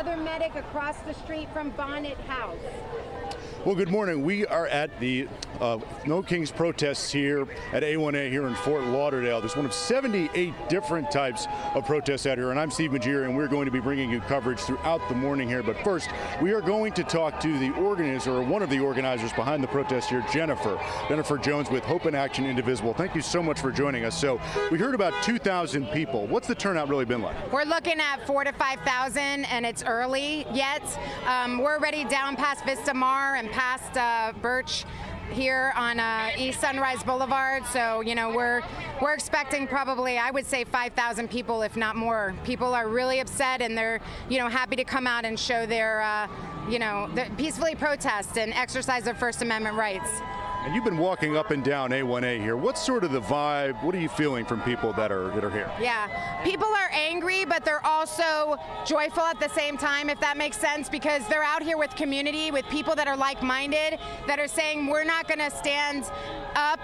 another medic across the street from Bonnet House. Well, good morning. We are at the No Kings protests here at A1A here in Fort Lauderdale. There's one of 78 different types of protests out here, and I'm Steve Magiri, and we're going to be bringing you coverage throughout the morning here. But first, we are going to talk to the organizer, or one of the organizers behind the protest here, Jennifer Jones with Hope in Action Indivisible. Thank you so much for joining us. So we heard about 2,000 people. What's the turnout really been like? We're looking at 4,000 to 5,000, and it's early yet. We're already down past Vista Mar and past Birch here on East Sunrise Boulevard. So, you know, we're expecting probably, I would say, 5,000 people, if not more. People are really upset, and they're, you know, happy to come out and show their, peacefully protest and exercise their First Amendment rights. And you've been walking up and down A1A here. What's sort of the vibe? What are you feeling from people that are here? Yeah, people are angry, but they're also joyful at the same time, if that makes sense, because they're out here with community, with people that are like-minded, that are saying we're not going to stand up.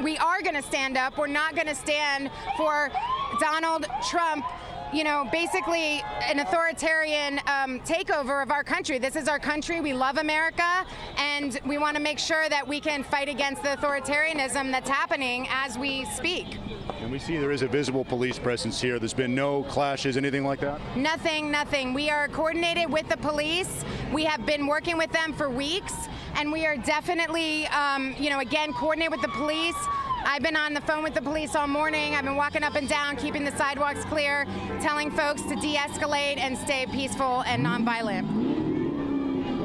We are going to stand up. We're not going to stand for Donald Trump, you know, basically an authoritarian takeover of our country. This is our country. We love America, and we want to make sure that we can fight against the authoritarianism that's happening as we speak. And we see there is a visible police presence here. There's been no clashes, anything like that? Nothing. We are coordinated with the police. We have been working with them for weeks, and we are definitely, again, coordinated with the police. I've been on the phone with the police all morning. I've been walking up and down, keeping the sidewalks clear, telling folks to de-escalate and stay peaceful and nonviolent.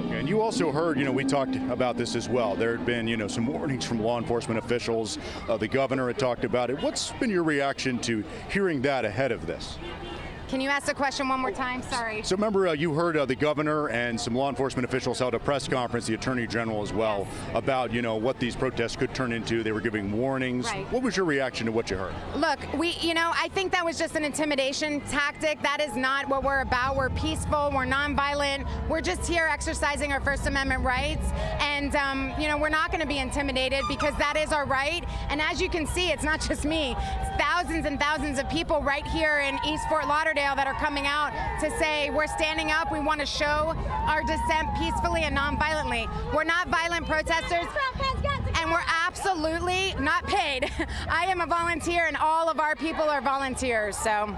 Okay, and you also heard, we talked about this as well. There had been, some warnings from law enforcement officials. The governor had talked about it. What's been your reaction to hearing that ahead of this? Can you ask the question one more time? Sorry. So remember, you heard the governor and some law enforcement officials held a press conference, the attorney general as well, about, what these protests could turn into. They were giving warnings. Right. What was your reaction to what you heard? Look, I think that was just an intimidation tactic. That is not what we're about. We're peaceful. We're nonviolent. We're just here exercising our First Amendment rights. And, we're not going to be intimidated, because that is our right. And as you can see, it's not just me. It's thousands and thousands of people right here in East Fort Lauderdale that are coming out to say we're standing up. We want to show our dissent peacefully and non-violently. We're not violent protesters, and we're absolutely not paid. I am a volunteer, and all of our people are volunteers. So.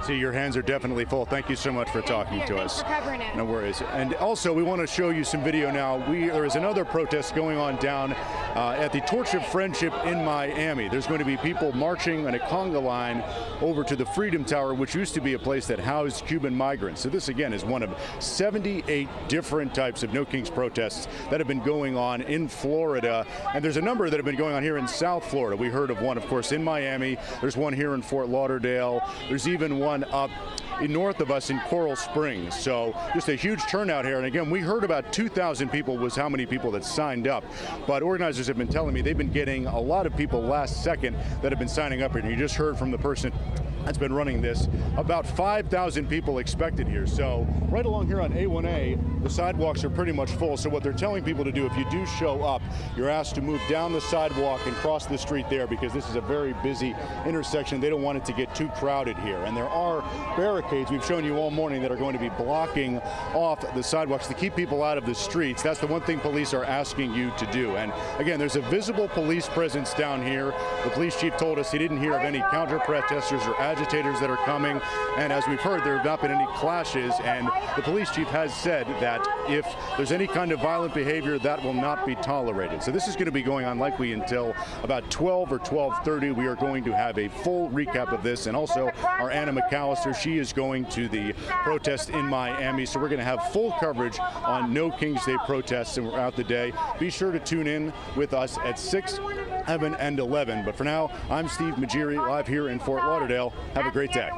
See, your hands are definitely full. Thank you so much for talking to us. Thanks for covering it. No worries. And also, we want to show you some video now. There is another protest going on down at the Torch of Friendship in Miami. There's going to be people marching on a conga line over to the Freedom Tower, which used to be a place that housed Cuban migrants. So this, again, is one of 78 different types of No Kings protests that have been going on in Florida. And there's a number that have been going on here in South Florida. We heard of one, of course, in Miami. There's one here in Fort Lauderdale. There's even one up north of us in Coral Springs. So just a huge turnout here. And again, we heard about 2,000 people was how many people that signed up. But organizers have been telling me they've been getting a lot of people last second that have been signing up here. And you just heard from the person that's been running this, about 5,000 people expected here. So right along here on A1A, the sidewalks are pretty much full. So what they're telling people to do, if you do show up, you're asked to move down the sidewalk and cross the street there, because this is a very busy intersection. They don't want it to get too crowded here. And there are barricades we've shown you all morning that are going to be blocking off the sidewalks to keep people out of the streets. That's the one thing police are asking you to do. And again, there's a visible police presence down here. The police chief told us he didn't hear of any counter-protesters or agitators that are coming, and as we've heard, there have not been any clashes, and the police chief has said that if there's any kind of violent behavior, that will not be tolerated. So this is going to be going on likely until about 12 or 12:30. We are going to have a full recap of this, and also our Anna McAllister, she is going to the protest in Miami, so we're going to have full coverage on No Kings Day protests throughout the day. Be sure to tune in with us at 6, 7, and 11. But for now, I'm Steve Magiri, live here in Fort Lauderdale. Have a great day.